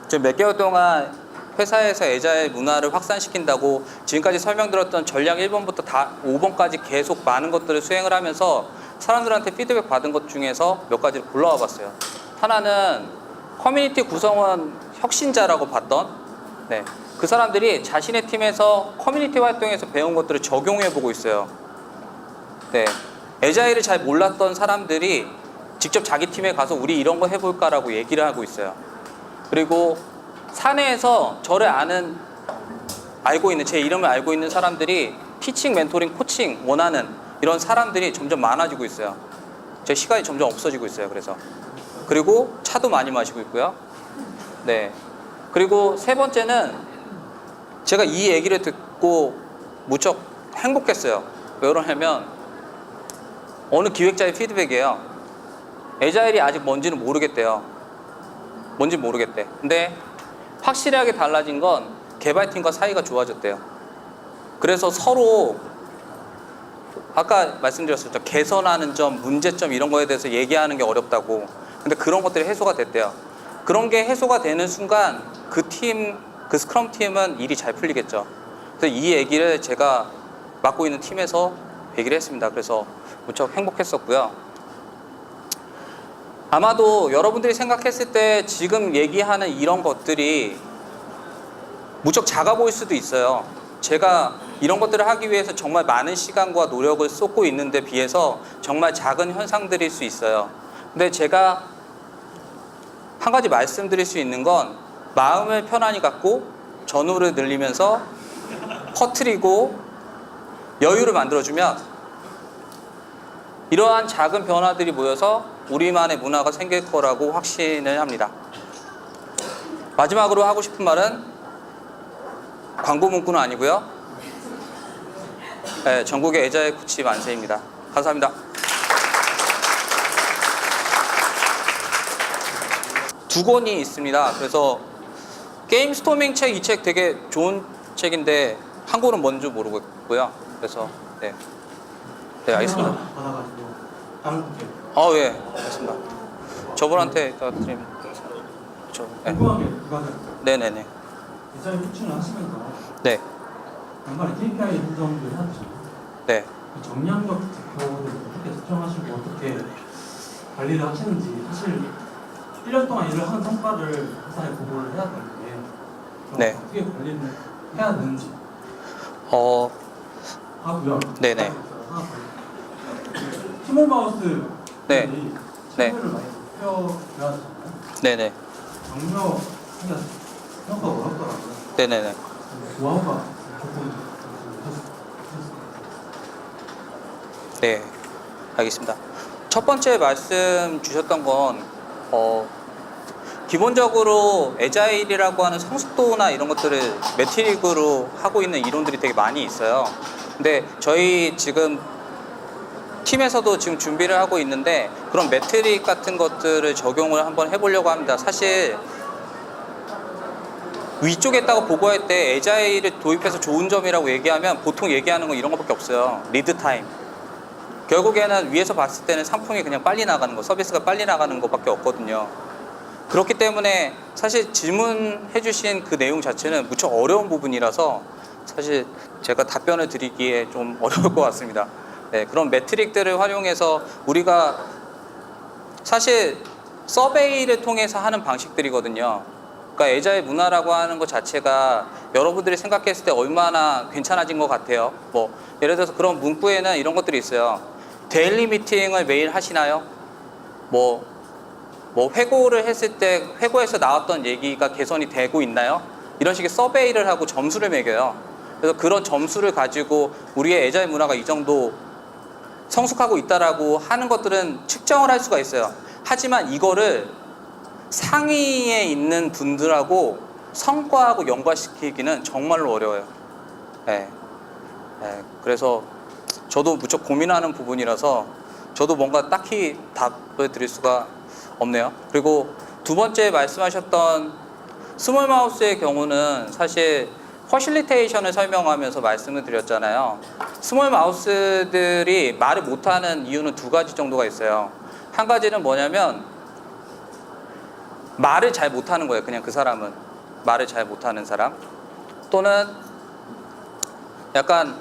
지금 몇 개월 동안 회사에서 애자일 문화를 확산시킨다고 지금까지 설명드렸던 전략 1번부터 다 5번까지 계속 많은 것들을 수행을 하면서 사람들한테 피드백 받은 것 중에서 몇 가지를 골라와 봤어요. 하나는 커뮤니티 구성원 혁신자라고 봤던, 네, 그 사람들이 자신의 팀에서 커뮤니티 활동에서 배운 것들을 적용해 보고 있어요. 네, 애자일을 잘 몰랐던 사람들이 직접 자기 팀에 가서 우리 이런 거 해볼까라고 얘기를 하고 있어요. 그리고 사내에서 저를 알고 있는, 제 이름을 알고 있는 사람들이 티칭, 멘토링, 코칭 원하는 이런 사람들이 점점 많아지고 있어요. 제 시간이 점점 없어지고 있어요. 그리고 차도 많이 마시고 있고요. 네. 그리고 세 번째는 제가 이 얘기를 듣고 무척 행복했어요. 왜 그러냐면 어느 기획자의 피드백이에요. 애자일이 아직 뭔지는 모르겠대요. 뭔지 모르겠대. 근데 확실하게 달라진 건 개발팀과 사이가 좋아졌대요. 그래서 서로 아까 말씀드렸었죠. 개선하는 점, 문제점 이런 거에 대해서 얘기하는 게 어렵다고. 근데 그런 것들이 해소가 됐대요. 그런 게 해소가 되는 순간 그 스크럼 팀은 일이 잘 풀리겠죠. 그래서 이 얘기를 제가 맡고 있는 팀에서 얘기를 했습니다. 그래서 무척 행복했었고요. 아마도 여러분들이 생각했을 때 지금 얘기하는 이런 것들이 무척 작아 보일 수도 있어요. 제가 이런 것들을 하기 위해서 정말 많은 시간과 노력을 쏟고 있는데 비해서 정말 작은 현상들일 수 있어요. 근데 제가 한 가지 말씀드릴 수 있는 건 마음을 편안히 갖고 전후를 늘리면서 퍼뜨리고 여유를 만들어주면 이러한 작은 변화들이 모여서 우리만의 문화가 생길 거라고 확신을 합니다. 마지막으로 하고 싶은 말은 광고 문구는 아니고요. 네, 전국의 애자일 코치 만세입니다. 감사합니다. 두 권이 있습니다. 그래서 게임 스토밍 책, 이 책 되게 좋은 책인데 한 권은 뭔지 모르겠고요. 그래서 네, 알겠습니다. 받아가지고 다른 분께 예, 알겠습니다. 저분한테 드리면 궁금한 게 그거는 네네네. 애자일 코칭을 하시면서 네, 연말에 KPI 선정을 하잖아요. 네. 그 정량적 지표를 어떻게 측정하시고 어떻게 관리를 하시는지, 사실 1년 동안 일을 한 성과를 회사에 보고를 해야 되는데 네. 어떻게 관리를 해야 되는지 하고요. 네네. 티모마우스 네. 네. 체계를 많이 펴줘야 되잖아요. 네네. 정묘 생각보다 어렵더라고요. 네네네. 노하우가 조금 네, 알겠습니다. 첫 번째 말씀 주셨던 건 기본적으로 애자일이라고 하는 성숙도나 이런 것들을 매트릭으로 하고 있는 이론들이 되게 많이 있어요. 근데 저희 지금 팀에서도 지금 준비를 하고 있는데 그런 매트릭 같은 것들을 적용을 한번 해보려고 합니다. 사실 위쪽에다가 보고할 때 애자일을 도입해서 좋은 점이라고 얘기하면 보통 얘기하는 건 이런 것밖에 없어요. 리드 타임. 결국에는 위에서 봤을 때는 상품이 그냥 빨리 나가는 거, 서비스가 빨리 나가는 것밖에 없거든요. 그렇기 때문에 사실 질문해 주신 그 내용 자체는 무척 어려운 부분이라서 사실 제가 답변을 드리기에 좀 어려울 것 같습니다. 네, 그런 매트릭들을 활용해서 우리가 사실 서베이를 통해서 하는 방식들이거든요. 그러니까 애자의 문화라고 하는 것 자체가 여러분들이 생각했을 때 얼마나 괜찮아진 것 같아요. 뭐 예를 들어서 그런 문구에는 이런 것들이 있어요. 데일리 미팅을 매일 하시나요? 뭐 회고를 했을 때 회고에서 나왔던 얘기가 개선이 되고 있나요? 이런 식의 서베이를 하고 점수를 매겨요. 그래서 그런 점수를 가지고 우리의 애자의 문화가 이 정도 성숙하고 있다라고 하는 것들은 측정을 할 수가 있어요. 하지만 이거를 상위에 있는 분들하고 성과하고 연관시키기는 정말로 어려워요. 네. 네. 그래서 저도 무척 고민하는 부분이라서 저도 뭔가 딱히 답을 드릴 수가 없네요. 그리고 두 번째 말씀하셨던 스몰 마우스의 경우는 사실 퍼실리테이션을 설명하면서 말씀을 드렸잖아요. 스몰 마우스들이 말을 못하는 이유는 두 가지 정도가 있어요. 한 가지는 뭐냐면 말을 잘 못하는 거예요. 그냥 그 사람은 말을 잘 못하는 사람, 또는 약간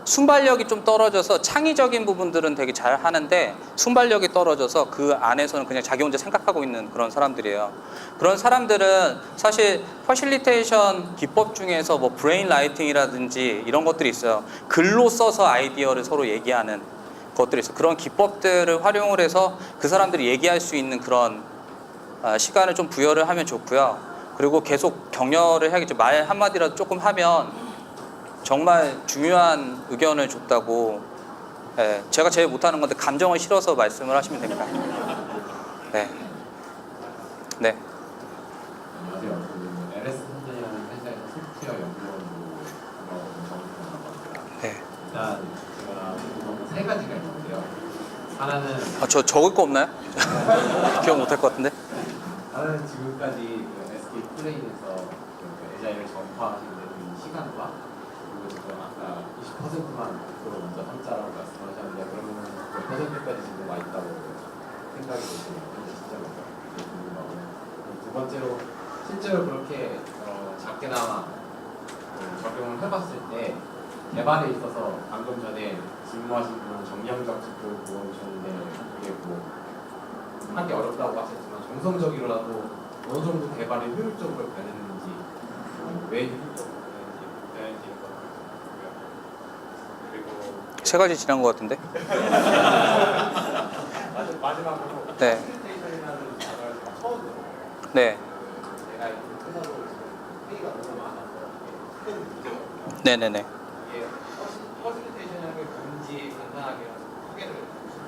순발력이 좀 떨어져서 창의적인 부분들은 되게 잘 하는데 순발력이 떨어져서 그 안에서는 그냥 자기 혼자 생각하고 있는 그런 사람들이에요. 그런 사람들은 사실 퍼실리테이션 기법 중에서 뭐 브레인 라이팅이라든지 이런 것들이 있어요. 글로 써서 아이디어를 서로 얘기하는 것들이 있어요. 그런 기법들을 활용을 해서 그 사람들이 얘기할 수 있는 그런 시간을 좀 부여를 하면 좋고요. 그리고 계속 격려를 해야겠죠. 말 한마디라도 조금 하면 정말 중요한 의견을 줬다고. 예, 제가 제일 못하는 건데 감정을 실어서 말씀을 하시면 됩니다. 네. 네. 안녕하세요. 그 LS 현대라는 회사에서 소프트웨어 연구원으로 정입니다. 네. 일단 제가 궁금한 세 가지가 있는데요. 하나는 저 적을 거 없나요? 기억 못할 것 같은데. 하나는 지금까지 그 SK 플레인에서 그 에자일을 전파하시는 이 시간과, 그리고 지금 아까 20%만 앞으로 먼저 한자라고 말씀하셨는데, 그러면 몇 %까지 지금 와 있다고 생각이 되시나요? 진짜 궁금하고. 두 번째로 실제로 그렇게 작게나마 적용을 해봤을 때 개발에 있어서 방금 전에 질문하신 분은 정량적 지표를 보여주셨는데, 그게 뭐 하기 어렵다고 하셨지만 정성적이라도 어느 정도 개발이 효율적으로 되는지, 왜 효율적으로 되는지 그리고 세 가지 지난 것 같은데. 마지막으로 네. 퍼실리테이션이라는 단어를 제가 처음 들어요. 네. 제가 이 회사로 지금 회의가 너무 많아서 이게 큰 문제거든요. 네네네. 이게 퍼실리테이션이라는 게 뭔지 간단하게 소개를 해주세요.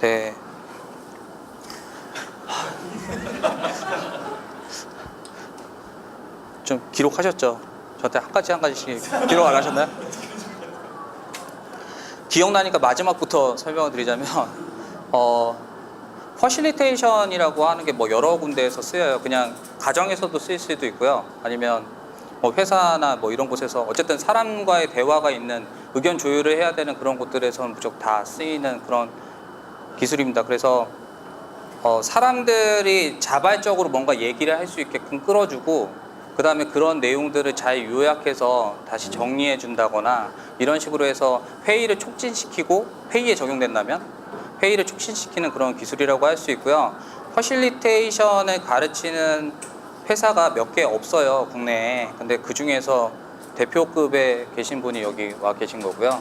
네. 좀 기록하셨죠? 저한테 한 가지씩 기록 안 하셨나요? 기억나니까 마지막부터 설명을 드리자면 퍼실리테이션이라고 하는 게 뭐 여러 군데에서 쓰여요. 그냥 가정에서도 쓰일 수도 있고요. 아니면 뭐 회사나 뭐 이런 곳에서 어쨌든 사람과의 대화가 있는 의견 조율을 해야 되는 그런 곳들에서는 무조건 다 쓰이는 그런 기술입니다. 그래서 사람들이 자발적으로 뭔가 얘기를 할 수 있게끔 끌어주고, 그 다음에 그런 내용들을 잘 요약해서 다시 정리해 준다거나 이런 식으로 해서 회의를 촉진시키고, 회의에 적용된다면 회의를 촉진시키는 그런 기술이라고 할 수 있고요. 퍼실리테이션을 가르치는 회사가 몇 개 없어요, 국내에. 근데 그 중에서 대표급에 계신 분이 여기 와 계신 거고요.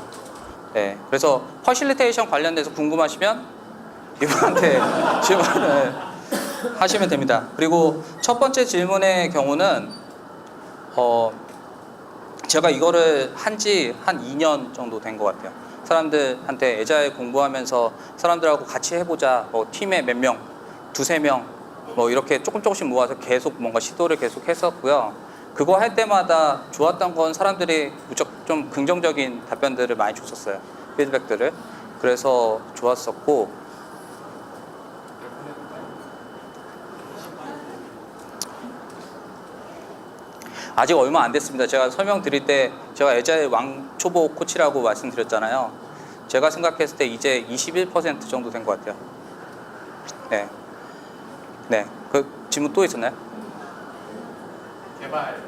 네, 그래서 퍼실리테이션 관련돼서 궁금하시면 이분한테 질문을 하시면 됩니다. 그리고 첫 번째 질문의 경우는 제가 이거를 한지 한 2년 정도 된 것 같아요. 사람들한테 애자일 공부하면서 사람들하고 같이 해보자, 뭐 팀에 몇 명, 두세 명, 뭐 이렇게 조금씩 모아서 계속 뭔가 시도를 계속 했었고요. 그거 할 때마다 좋았던 건 사람들이 무척 좀 긍정적인 답변들을 많이 줬었어요. 피드백들을. 그래서 좋았었고, 아직 얼마 안 됐습니다. 제가 설명드릴 때 제가 애자일 왕초보 코치라고 말씀드렸잖아요. 제가 생각했을 때 이제 21% 정도 된 것 같아요. 네. 네. 그 질문 또 있었나요? 개발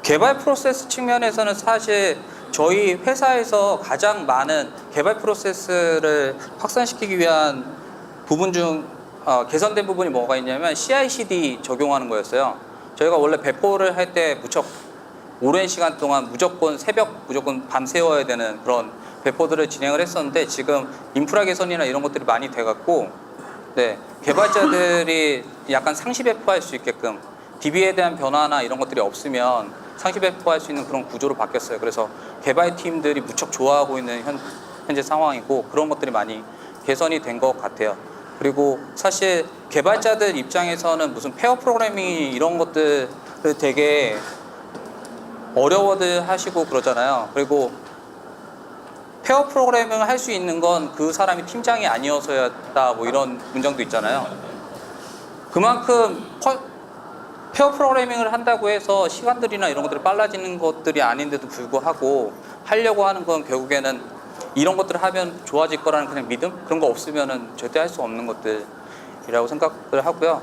개발 프로세스 측면에서는 사실 저희 회사에서 가장 많은 개발 프로세스를 확산시키기 위한 부분 중 개선된 부분이 뭐가 있냐면 CI/CD 적용하는 거였어요. 저희가 원래 배포를 할 때 무척 오랜 시간 동안 무조건 새벽 무조건 밤새워야 되는 그런 배포들을 진행을 했었는데 지금 인프라 개선이나 이런 것들이 많이 돼갖고 네, 개발자들이 약간 상시 배포할 수 있게끔 DB에 대한 변화나 이런 것들이 없으면 상시 배포할 수 있는 그런 구조로 바뀌었어요. 그래서 개발팀들이 무척 좋아하고 있는 현재 상황이고 그런 것들이 많이 개선이 된 것 같아요. 그리고 사실 개발자들 입장에서는 무슨 페어 프로그래밍 이런 것들을 되게 어려워들 하시고 그러잖아요. 그리고 페어 프로그래밍을 할 수 있는 건 그 사람이 팀장이 아니어서였다 뭐 이런 문장도 있잖아요. 그만큼 페어 프로그래밍을 한다고 해서 시간들이나 이런 것들이 빨라지는 것들이 아닌데도 불구하고 하려고 하는 건 결국에는 이런 것들을 하면 좋아질 거라는 그냥 믿음? 그런 거 없으면은 절대 할 수 없는 것들이라고 생각을 하고요.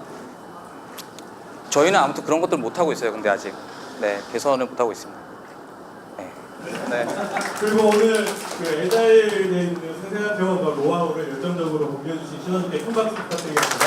저희는 아무튼 그런 것들 못 하고 있어요. 근데 아직 네, 개선을 못 하고 있습니다. 네. 네. 그리고 오늘 그 에자일에 있는 생생한 병원과 노하우를 열정적으로 공개해 주신 신원님께 큰 박수 부탁드리겠습니다.